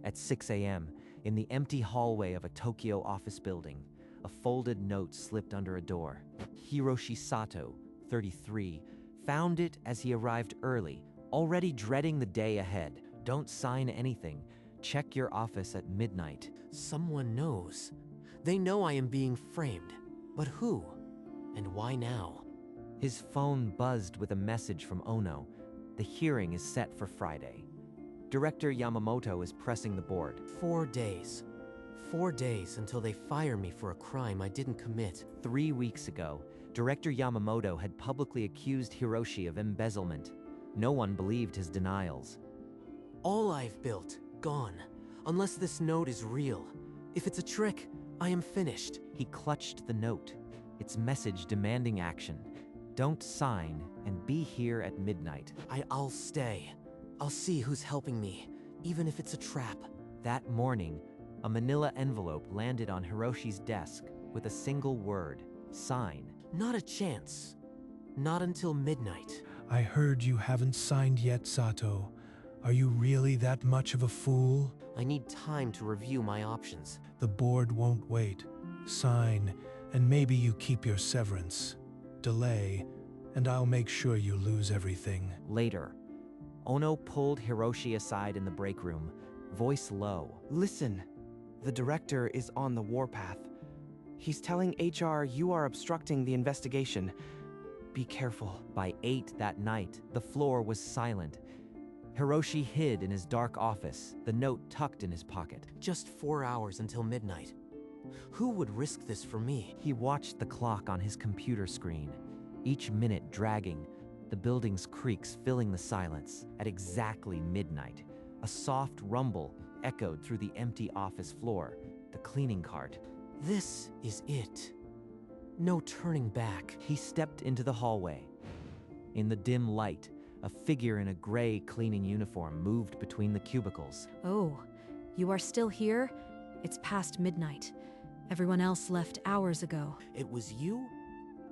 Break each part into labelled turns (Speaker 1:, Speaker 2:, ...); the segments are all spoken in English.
Speaker 1: At 6 a.m., in the empty hallway of a Tokyo office building, a folded note slipped under a door. Hiroshi Sato, 33, found it as he arrived early, already dreading the day ahead. Don't sign anything. Check your office at midnight.
Speaker 2: Someone knows. They know I am being framed. But who? And why now?
Speaker 1: His phone buzzed with a message from Ono. The hearing is set for Friday. Director Yamamoto is pressing the board.
Speaker 2: 4 days. 4 days until they fire me for a crime I didn't commit.
Speaker 1: 3 weeks ago, Director Yamamoto had publicly accused Hiroshi of embezzlement. No one believed his denials.
Speaker 2: All I've built, gone. Unless this note is real. If it's a trick, I am finished.
Speaker 1: He clutched the note, its message demanding action. Don't sign and be here at midnight.
Speaker 2: I'll stay. I'll see who's helping me, even if it's a trap.
Speaker 1: That morning, a manila envelope landed on Hiroshi's desk with a single word, sign.
Speaker 2: Not a chance. Not until midnight.
Speaker 3: I heard you haven't signed yet, Sato. Are you really that much of a fool?
Speaker 2: I need time to review my options.
Speaker 3: The board won't wait. Sign, and maybe you keep your severance. Delay, and I'll make sure you lose everything.
Speaker 1: Later, Ono pulled Hiroshi aside in the break room, voice low.
Speaker 4: Listen, the director is on the warpath. He's telling HR you are obstructing the investigation. Be careful.
Speaker 1: By 8 that night, the floor was silent. Hiroshi hid in his dark office, the note tucked in his pocket.
Speaker 2: Just 4 hours until midnight. Who would risk this for me?
Speaker 1: He watched the clock on his computer screen, each minute dragging, the building's creaks filling the silence. At exactly midnight, a soft rumble echoed through the empty office floor, the cleaning cart.
Speaker 2: This is it. No turning back.
Speaker 1: He stepped into the hallway. In the dim light, a figure in a gray cleaning uniform moved between the cubicles.
Speaker 5: Oh, you are still here? It's past midnight. Everyone else left hours ago.
Speaker 2: It was you?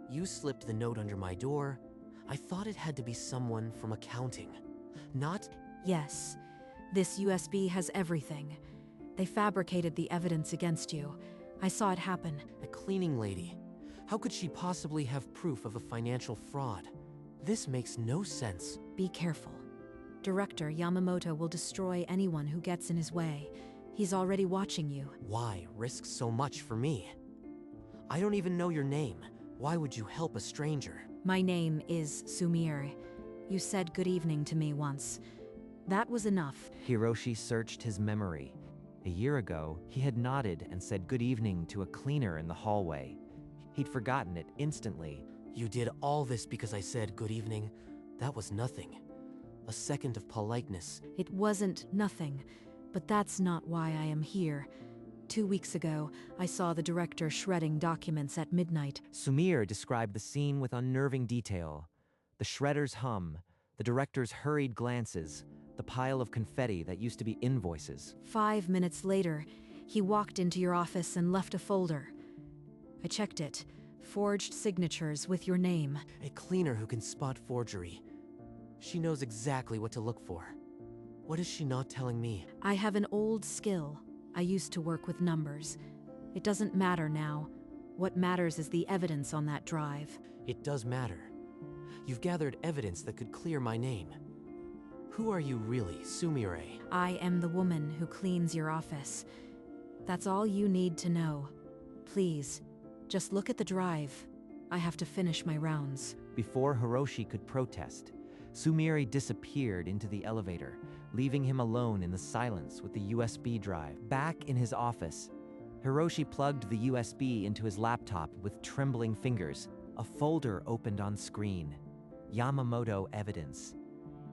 Speaker 2: You slipped the note under my door. I thought it had to be someone from accounting. Not?
Speaker 5: Yes. This USB has everything. They fabricated the evidence against you. I saw it happen.
Speaker 2: A cleaning lady. How could she possibly have proof of a financial fraud? This makes no sense.
Speaker 5: Be careful. Director Yamamoto will destroy anyone who gets in his way. He's already watching you.
Speaker 2: Why risk so much for me? I don't even know your name. Why would you help a stranger?
Speaker 5: My name is Sumire. You said good evening to me once. That was enough.
Speaker 1: Hiroshi searched his memory. A year ago, he had nodded and said good evening to a cleaner in the hallway. He'd forgotten it instantly.
Speaker 2: You did all this because I said good evening? That was nothing. A second of politeness.
Speaker 5: It wasn't nothing, but that's not why I am here. 2 weeks ago, I saw the director shredding documents at midnight.
Speaker 1: Sumire described the scene with unnerving detail. The shredder's hum, the director's hurried glances, the pile of confetti that used to be invoices.
Speaker 5: 5 minutes later, he walked into your office and left a folder. I checked it. Forged signatures with your name.
Speaker 2: A cleaner who can spot forgery. She knows exactly what to look for. What is she not telling me?
Speaker 5: I have an old skill. I used to work with numbers. It doesn't matter now. What matters is the evidence on that drive.
Speaker 2: It does matter. You've gathered evidence that could clear my name. Who are you really, Sumire?
Speaker 5: I am the woman who cleans your office. That's all you need to know. Please, just look at the drive. I have to finish my rounds.
Speaker 1: Before Hiroshi could protest, Sumire disappeared into the elevator, leaving him alone in the silence with the USB drive. Back in his office, Hiroshi plugged the USB into his laptop with trembling fingers. A folder opened on screen. Yamamoto evidence.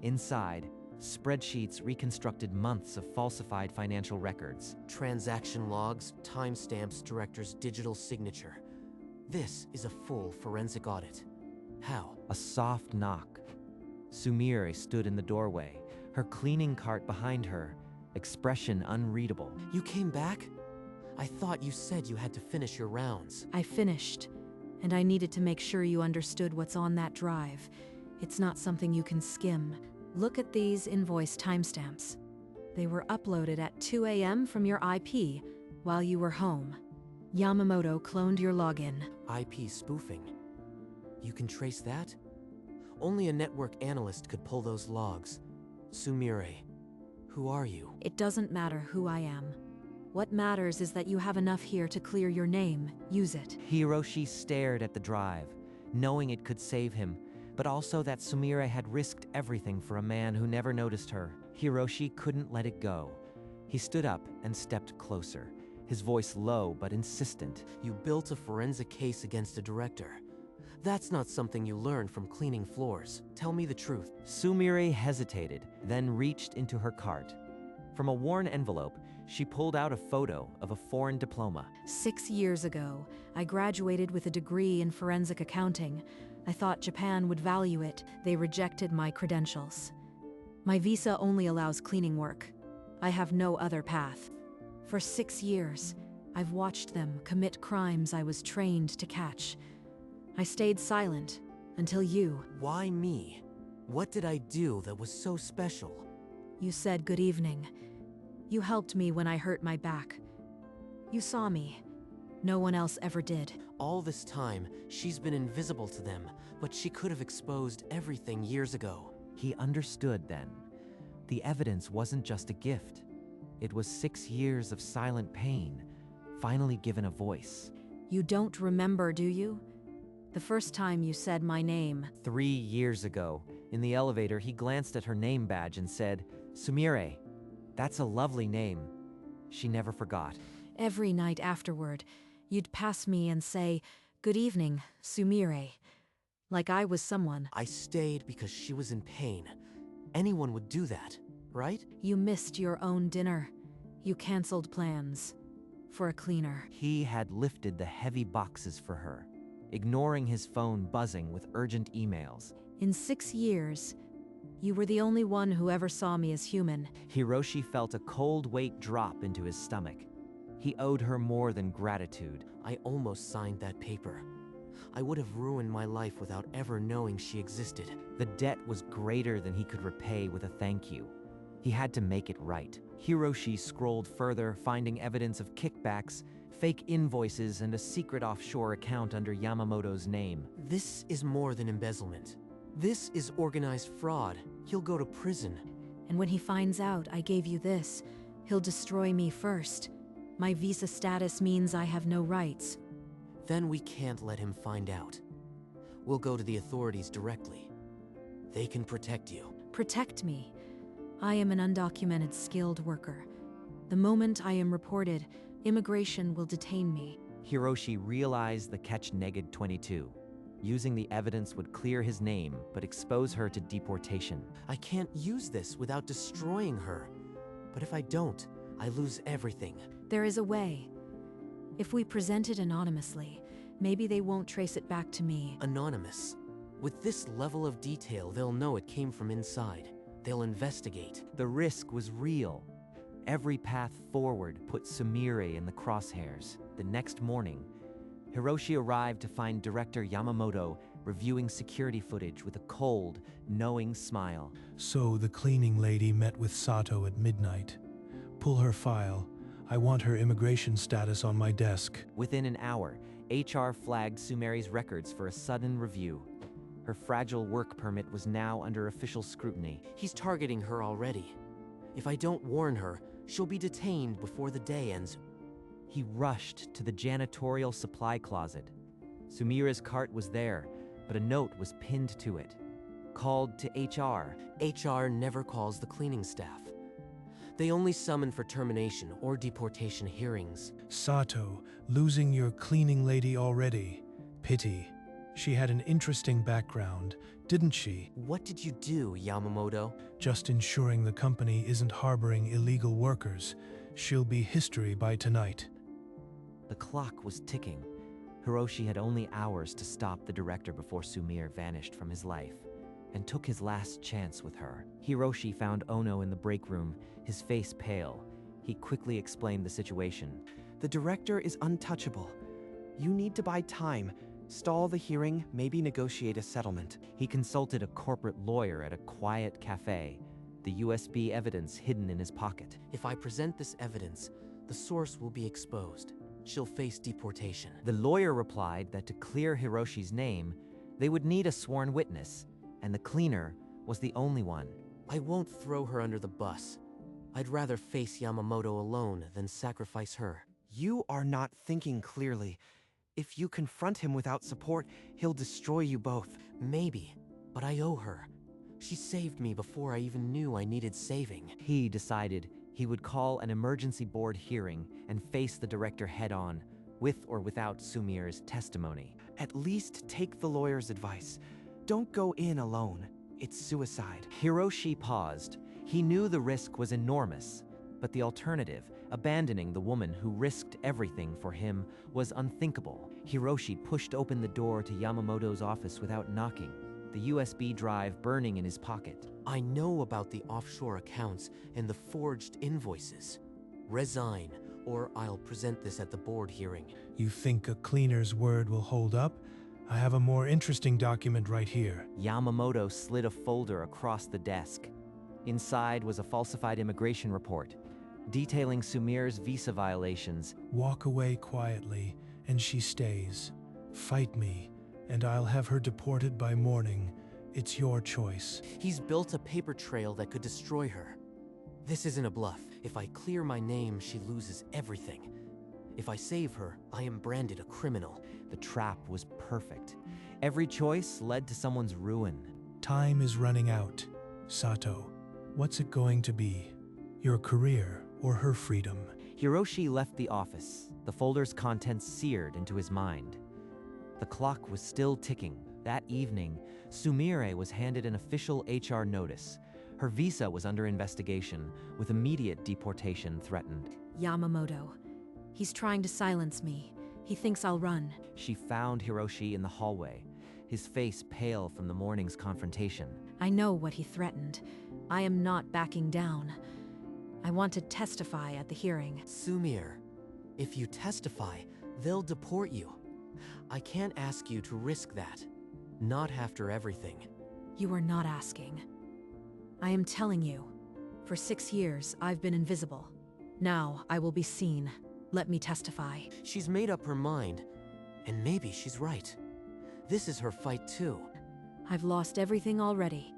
Speaker 1: Inside, spreadsheets reconstructed months of falsified financial records.
Speaker 2: Transaction logs, timestamps, director's digital signature. This is a full forensic audit. How?
Speaker 1: A soft knock. Sumire stood in the doorway, her cleaning cart behind her, expression unreadable.
Speaker 2: You came back? I thought you said you had to finish your rounds.
Speaker 5: I finished, and I needed to make sure you understood what's on that drive. It's not something you can skim. Look at these invoice timestamps. They were uploaded at 2 a.m. from your IP while you were home. Yamamoto cloned your login.
Speaker 2: IP spoofing. You can trace that? Only a network analyst could pull those logs. Sumire, who are you?
Speaker 5: It doesn't matter who I am. What matters is that you have enough here to clear your name. Use it.
Speaker 1: Hiroshi stared at the drive, knowing it could save him, but also that Sumire had risked everything for a man who never noticed her. Hiroshi couldn't let it go. He stood up and stepped closer, his voice low but insistent.
Speaker 2: You built a forensic case against a director. That's not something you learn from cleaning floors. Tell me the truth.
Speaker 1: Sumire hesitated, then reached into her cart. From a worn envelope, she pulled out a photo of a foreign diploma.
Speaker 5: 6 years ago, I graduated with a degree in forensic accounting. I thought Japan would value it. They rejected my credentials. My visa only allows cleaning work. I have no other path. For 6 years, I've watched them commit crimes I was trained to catch. I stayed silent until you.
Speaker 2: Why me? What did I do that was so special?
Speaker 5: You said good evening. You helped me when I hurt my back. You saw me. No one else ever did.
Speaker 2: All this time, she's been invisible to them, but she could have exposed everything years ago.
Speaker 1: He understood then. The evidence wasn't just a gift. It was 6 years of silent pain, finally given a voice.
Speaker 5: You don't remember, do you? The first time you said my name.
Speaker 1: 3 years ago, in the elevator, he glanced at her name badge and said, Sumire, that's a lovely name. She never forgot.
Speaker 5: Every night afterward, you'd pass me and say, good evening, Sumire. Like I was someone.
Speaker 2: I stayed because she was in pain. Anyone would do that, right?
Speaker 5: You missed your own dinner. You canceled plans. For a cleaner.
Speaker 1: He had lifted the heavy boxes for her, ignoring his phone buzzing with urgent emails.
Speaker 5: In 6 years, you were the only one who ever saw me as human.
Speaker 1: Hiroshi felt a cold weight drop into his stomach. He owed her more than gratitude.
Speaker 2: I almost signed that paper. I would have ruined my life without ever knowing she existed.
Speaker 1: The debt was greater than he could repay with a thank you. He had to make it right. Hiroshi scrolled further, finding evidence of kickbacks, fake invoices, and a secret offshore account under Yamamoto's name.
Speaker 2: This is more than embezzlement. This is organized fraud. He'll go to prison.
Speaker 5: And when he finds out I gave you this, he'll destroy me first. My visa status means I have no rights.
Speaker 2: Then we can't let him find out. We'll go to the authorities directly. They can protect you.
Speaker 5: Protect me. I am an undocumented skilled worker. The moment I am reported, immigration will detain me.
Speaker 1: Hiroshi realized the catch neged 22. Using the evidence would clear his name, but expose her to deportation.
Speaker 2: I can't use this without destroying her. But if I don't, I lose everything.
Speaker 5: There is a way. If we present it anonymously, maybe they won't trace it back to me.
Speaker 2: Anonymous. With this level of detail, they'll know it came from inside. They'll investigate.
Speaker 1: The risk was real. Every path forward put Sumire in the crosshairs. The next morning, Hiroshi arrived to find director Yamamoto reviewing security footage with a cold, knowing smile.
Speaker 3: So the cleaning lady met with Sato at midnight. Pull her file. I want her immigration status on my desk.
Speaker 1: Within an hour, HR flagged Sumire's records for a sudden review. Her fragile work permit was now under official scrutiny.
Speaker 2: He's targeting her already. If I don't warn her, she'll be detained before the day ends.
Speaker 1: He rushed to the janitorial supply closet. Sumire's cart was there, but a note was pinned to it. Called to HR.
Speaker 2: HR never calls the cleaning staff. They only summon for termination or deportation hearings.
Speaker 3: Sato, losing your cleaning lady already. Pity. She had an interesting background, didn't she?
Speaker 2: What did you do, Yamamoto?
Speaker 3: Just ensuring the company isn't harboring illegal workers. She'll be history by tonight.
Speaker 1: The clock was ticking. Hiroshi had only hours to stop the director before Sumire vanished from his life and took his last chance with her. Hiroshi found Ono in the break room, his face pale. He quickly explained the situation.
Speaker 4: The director is untouchable. You need to buy time. Stall the hearing, maybe negotiate a settlement.
Speaker 1: He consulted a corporate lawyer at a quiet cafe. the USB evidence hidden in his pocket.
Speaker 2: If I present this evidence, the source will be exposed. She'll face deportation.
Speaker 1: The lawyer replied that to clear Hiroshi's name, they would need a sworn witness, and the cleaner was the only one.
Speaker 2: I won't throw her under the bus. I'd rather face Yamamoto alone than sacrifice her.
Speaker 4: You are not thinking clearly. If you confront him without support, he'll destroy you both.
Speaker 2: Maybe, but I owe her. She saved me before I even knew I needed saving.
Speaker 1: He decided he would call an emergency board hearing and face the director head-on, with or without Sumir's testimony.
Speaker 4: At least take the lawyer's advice. Don't go in alone. It's suicide.
Speaker 1: Hiroshi paused. He knew the risk was enormous, but the alternative, abandoning the woman who risked everything for him, was unthinkable. Hiroshi pushed open the door to Yamamoto's office without knocking, the USB drive burning in his pocket.
Speaker 2: I know about the offshore accounts and the forged invoices. Resign, or I'll present this at the board hearing.
Speaker 3: You think a cleaner's word will hold up? I have a more interesting document right here.
Speaker 1: Yamamoto slid a folder across the desk. Inside was a falsified immigration report, detailing Sumir's visa violations.
Speaker 3: Walk away quietly, and she stays. Fight me, and I'll have her deported by morning. It's your choice.
Speaker 2: He's built a paper trail that could destroy her. This isn't a bluff. If I clear my name, she loses everything. If I save her, I am branded a criminal.
Speaker 1: The trap was perfect. Every choice led to someone's ruin.
Speaker 3: Time is running out. Sato, what's it going to be? Your career or her freedom?
Speaker 1: Hiroshi left the office, the folder's contents seared into his mind. The clock was still ticking. That evening, Sumire was handed an official HR notice. Her visa was under investigation, with immediate deportation threatened.
Speaker 5: Yamamoto. He's trying to silence me. He thinks I'll run.
Speaker 1: She found Hiroshi in the hallway, his face pale from the morning's confrontation.
Speaker 5: I know what he threatened. I am not backing down. I want to testify at the hearing.
Speaker 2: Sumire, if you testify, they'll deport you. I can't ask you to risk that. Not after everything.
Speaker 5: You are not asking. I am telling you. For 6 years, I've been invisible. Now, I will be seen. Let me testify.
Speaker 2: She's made up her mind, and maybe she's right. This is her fight too.
Speaker 5: I've lost everything already.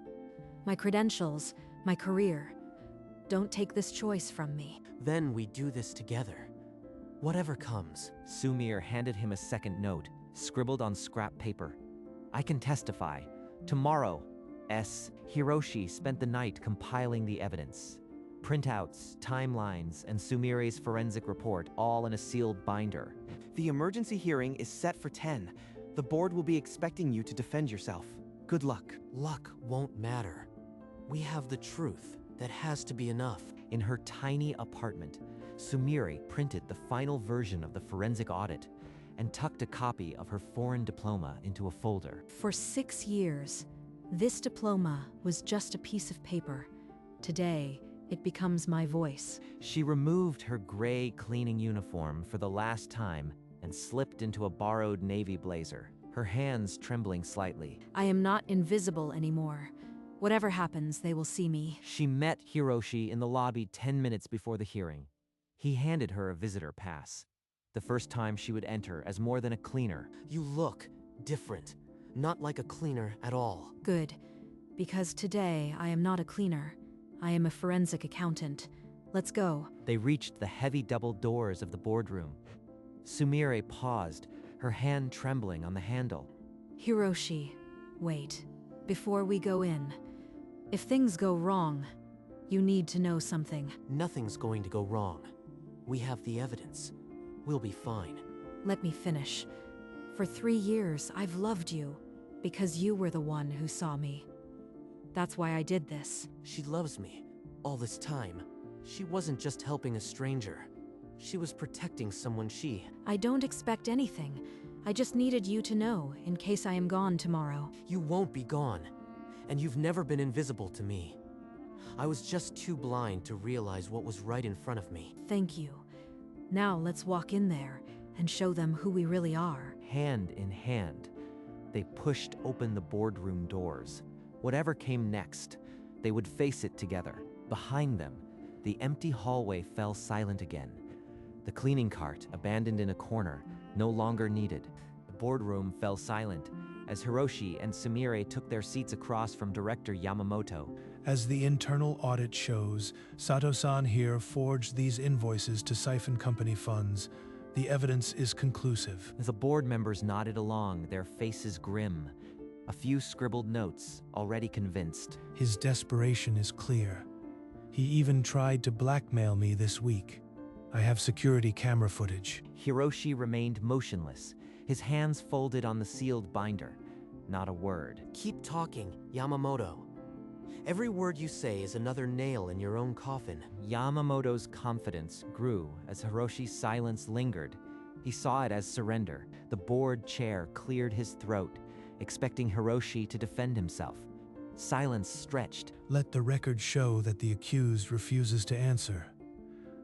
Speaker 5: My credentials, my career. Don't take this choice from me.
Speaker 2: Then we do this together. Whatever comes.
Speaker 1: Sumire handed him a second note, scribbled on scrap paper. I can testify. Tomorrow. Hiroshi spent the night compiling the evidence. Printouts, timelines, and Sumire's forensic report, all in a sealed binder.
Speaker 4: The emergency hearing is set for 10. The board will be expecting you to defend yourself. Good luck.
Speaker 2: Luck won't matter. We have the truth. That has to be enough.
Speaker 1: In her tiny apartment, Sumire printed the final version of the forensic audit and tucked a copy of her foreign diploma into a folder.
Speaker 5: For 6 years, this diploma was just a piece of paper. Today, it becomes my voice.
Speaker 1: She removed her gray cleaning uniform for the last time and slipped into a borrowed navy blazer, her hands trembling slightly.
Speaker 5: I am not invisible anymore. Whatever happens, they will see me.
Speaker 1: She met Hiroshi in the lobby 10 minutes before the hearing. He handed her a visitor pass, the first time she would enter as more than a cleaner.
Speaker 2: You look different. Not like a cleaner at all.
Speaker 5: Good. Because today, I am not a cleaner. I am a forensic accountant. Let's go.
Speaker 1: They reached the heavy double doors of the boardroom. Sumire paused, her hand trembling on the handle.
Speaker 5: Hiroshi, wait. Before we go in, if things go wrong, you need to know something.
Speaker 2: Nothing's going to go wrong. We have the evidence. We'll be fine.
Speaker 5: Let me finish. For 3 years, I've loved you, because you were the one who saw me. That's why I did this.
Speaker 2: She loves me. All this time. She wasn't just helping a stranger. She was protecting someone she...
Speaker 5: I don't expect anything. I just needed you to know, in case I am gone tomorrow.
Speaker 2: You won't be gone. And you've never been invisible to me. I was just too blind to realize what was right in front of me.
Speaker 5: Thank you. Now let's walk in there and show them who we really are.
Speaker 1: Hand in hand, they pushed open the boardroom doors. Whatever came next, They would face it together. Behind them, the empty hallway fell silent again. The cleaning cart, abandoned in a corner, no longer needed. The boardroom fell silent as Hiroshi and Sumire took their seats across from Director Yamamoto.
Speaker 3: As the internal audit shows, Sato-san here forged these invoices to siphon company funds. The evidence is conclusive.
Speaker 1: The board members nodded along, their faces grim. A few scribbled notes, already convinced.
Speaker 3: His desperation is clear. He even tried to blackmail me this week. I have security camera footage.
Speaker 1: Hiroshi remained motionless, his hands folded on the sealed binder. Not a word.
Speaker 2: Keep talking, Yamamoto. Every word you say is another nail in your own coffin.
Speaker 1: Yamamoto's confidence grew as Hiroshi's silence lingered. He saw it as surrender. The board chair cleared his throat, expecting Hiroshi to defend himself. Silence stretched.
Speaker 3: Let the record show that the accused refuses to answer.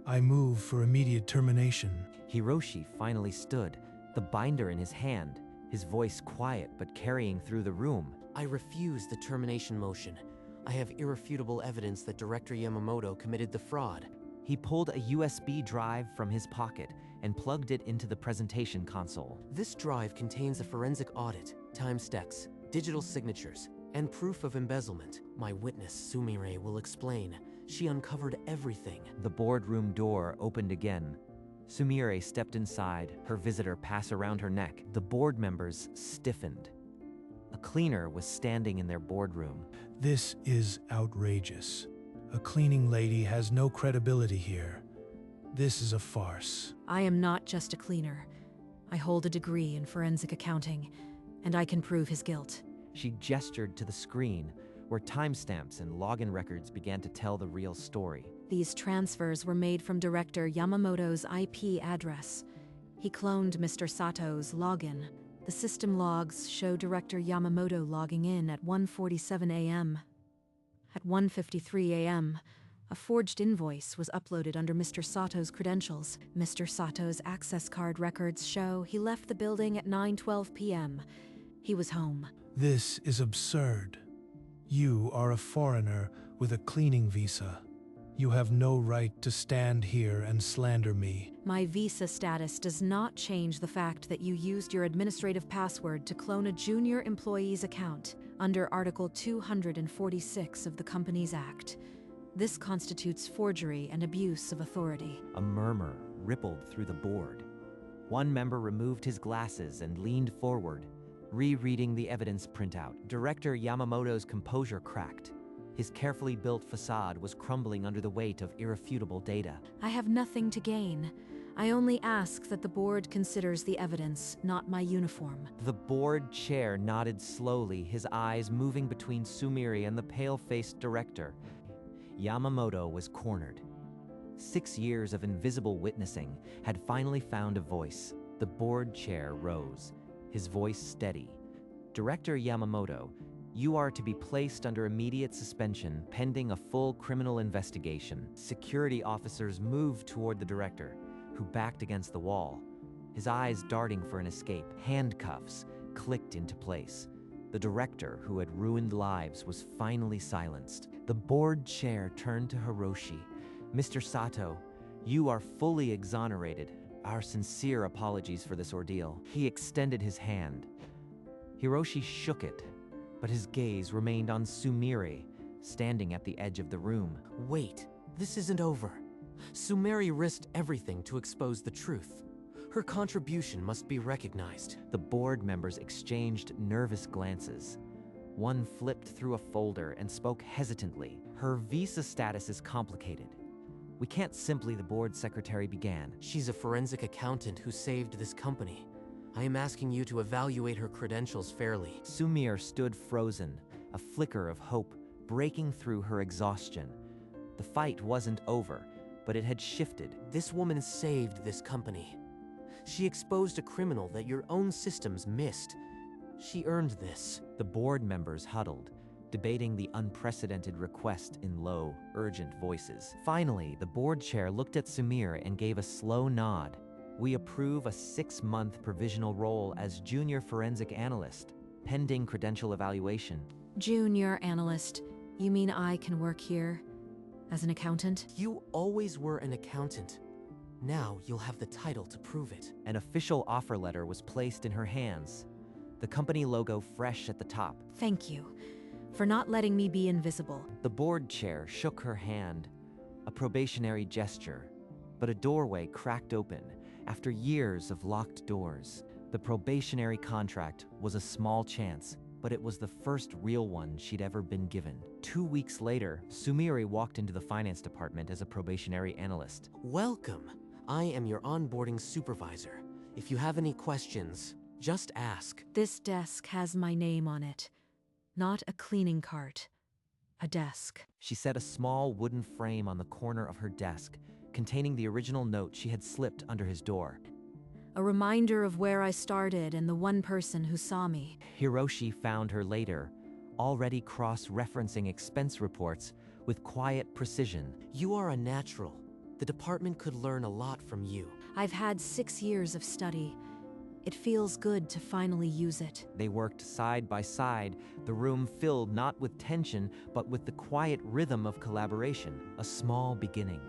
Speaker 3: I move for immediate termination.
Speaker 1: Hiroshi finally stood, the binder in his hand, his voice quiet but carrying through the room.
Speaker 2: I refuse the termination motion. I have irrefutable evidence that Director Yamamoto committed the fraud.
Speaker 1: He pulled a USB drive from his pocket and plugged it into the presentation console.
Speaker 2: This drive contains a forensic audit, time stacks, digital signatures, and proof of embezzlement. My witness, Sumire, will explain. She uncovered everything.
Speaker 1: The boardroom door opened again. Sumire stepped inside, her visitor pass around her neck. The board members stiffened. A cleaner was standing in their boardroom.
Speaker 3: This is outrageous. A cleaning lady has no credibility here. This is a farce.
Speaker 5: I am not just a cleaner. I hold a degree in forensic accounting, and I can prove his guilt.
Speaker 1: She gestured to the screen, where timestamps and login records began to tell the real story.
Speaker 5: These transfers were made from Director Yamamoto's IP address. He cloned Mr. Sato's login. The system logs show Director Yamamoto logging in at 1:47 a.m. At 1:53 a.m., a forged invoice was uploaded under Mr. Sato's credentials. Mr. Sato's access card records show he left the building at 9:12 p.m. He was home.
Speaker 3: This is absurd. You are a foreigner with a cleaning visa. You have no right to stand here and slander me.
Speaker 5: My visa status does not change the fact that you used your administrative password to clone a junior employee's account under Article 246 of the Companies Act. This constitutes forgery and abuse of authority.
Speaker 1: A murmur rippled through the board. One member removed his glasses and leaned forward, rereading the evidence printout. Director Yamamoto's composure cracked. His carefully built facade was crumbling under the weight of irrefutable data.
Speaker 5: I have nothing to gain. I only ask that the board considers the evidence, not my uniform.
Speaker 1: The board chair nodded slowly, his eyes moving between Sumire and the pale-faced director. Yamamoto was cornered. 6 years of invisible witnessing had finally found a voice. The board chair rose, his voice steady. Director Yamamoto, you are to be placed under immediate suspension pending a full criminal investigation. Security officers moved toward the director, who backed against the wall, his eyes darting for an escape. Handcuffs clicked into place. The director, who had ruined lives, was finally silenced. The board chair turned to Hiroshi. Mr. Sato, you are fully exonerated. Our sincere apologies for this ordeal. He extended his hand. Hiroshi shook it, but his gaze remained on Sumire, standing at the edge of the room.
Speaker 2: Wait, this isn't over. Sumire risked everything to expose the truth. Her contribution must be recognized.
Speaker 1: The board members exchanged nervous glances. One flipped through a folder and spoke hesitantly. Her visa status is complicated. We can't simply, the board secretary began.
Speaker 2: She's a forensic accountant who saved this company. I am asking you to evaluate her credentials fairly.
Speaker 1: Sumire stood frozen, a flicker of hope breaking through her exhaustion. The fight wasn't over, but it had shifted.
Speaker 2: This woman saved this company. She exposed a criminal that your own systems missed. She earned this.
Speaker 1: The board members huddled, debating the unprecedented request in low, urgent voices. Finally, the board chair looked at Sumire and gave a slow nod. We approve a 6-month provisional role as junior forensic analyst, pending credential evaluation.
Speaker 5: Junior analyst. You mean I can work here as an accountant?
Speaker 2: You always were an accountant. Now you'll have the title to prove it.
Speaker 1: An official offer letter was placed in her hands, the company logo fresh at the top.
Speaker 5: Thank you for not letting me be invisible.
Speaker 1: The board chair shook her hand, a probationary gesture, but a doorway cracked open after years of locked doors. The probationary contract was a small chance, but it was the first real one she'd ever been given. 2 weeks later, Sumire walked into the finance department as a probationary analyst.
Speaker 2: Welcome. I am your onboarding supervisor. If you have any questions, just ask.
Speaker 5: This desk has my name on it. Not a cleaning cart. A desk.
Speaker 1: She set a small wooden frame on the corner of her desk, containing the original note she had slipped under his door.
Speaker 5: A reminder of where I started and the one person who saw me.
Speaker 1: Hiroshi found her later, already cross-referencing expense reports with quiet precision.
Speaker 2: You are a natural. The department could learn a lot from you.
Speaker 5: I've had 6 years of study. It feels good to finally use it.
Speaker 1: They worked side by side, the room filled not with tension, but with the quiet rhythm of collaboration, a small beginning.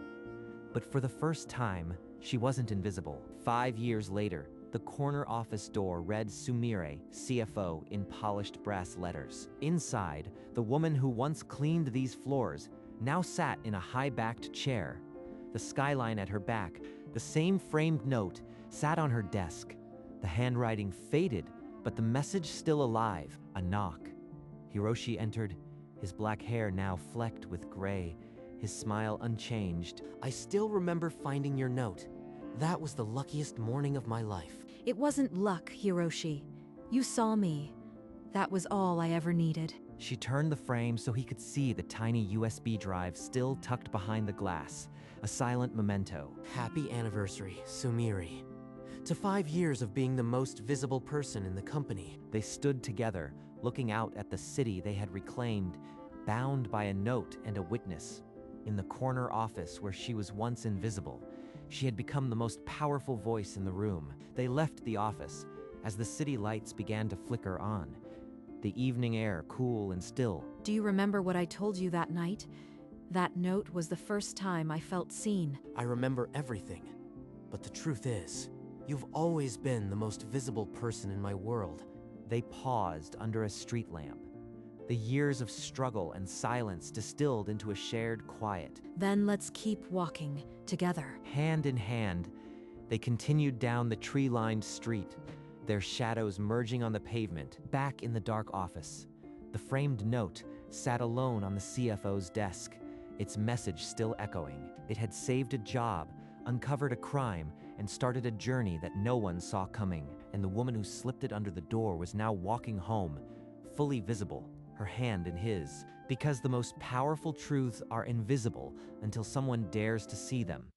Speaker 1: But for the first time, she wasn't invisible. 5 years later, the corner office door read Sumire, CFO, in polished brass letters. Inside, the woman who once cleaned these floors now sat in a high-backed chair. The skyline at her back, the same framed note, sat on her desk. The handwriting faded, but the message still alive. A knock. Hiroshi entered, his black hair now flecked with gray, his smile unchanged.
Speaker 2: I still remember finding your note. That was the luckiest morning of my life.
Speaker 5: It wasn't luck, Hiroshi. You saw me. That was all I ever needed.
Speaker 1: She turned the frame so he could see the tiny USB drive still tucked behind the glass, a silent memento.
Speaker 2: Happy anniversary, Sumire. To 5 years of being the most visible person in the company.
Speaker 1: They stood together, looking out at the city they had reclaimed, bound by a note and a witness. In the corner office where she was once invisible, she had become the most powerful voice in the room. They left the office as the city lights began to flicker on, the evening air cool and still.
Speaker 5: Do you remember what I told you that night? That note was the first time I felt seen.
Speaker 2: I remember everything. But the truth is, you've always been the most visible person in my world.
Speaker 1: They paused under a street lamp, the years of struggle and silence distilled into a shared quiet.
Speaker 5: Then let's keep walking together.
Speaker 1: Hand in hand, they continued down the tree-lined street, their shadows merging on the pavement, back in the dark office. The framed note sat alone on the CFO's desk, its message still echoing. It had saved a job, uncovered a crime, and started a journey that no one saw coming. And the woman who slipped it under the door was now walking home, fully visible, her hand in his. Because the most powerful truths are invisible until someone dares to see them.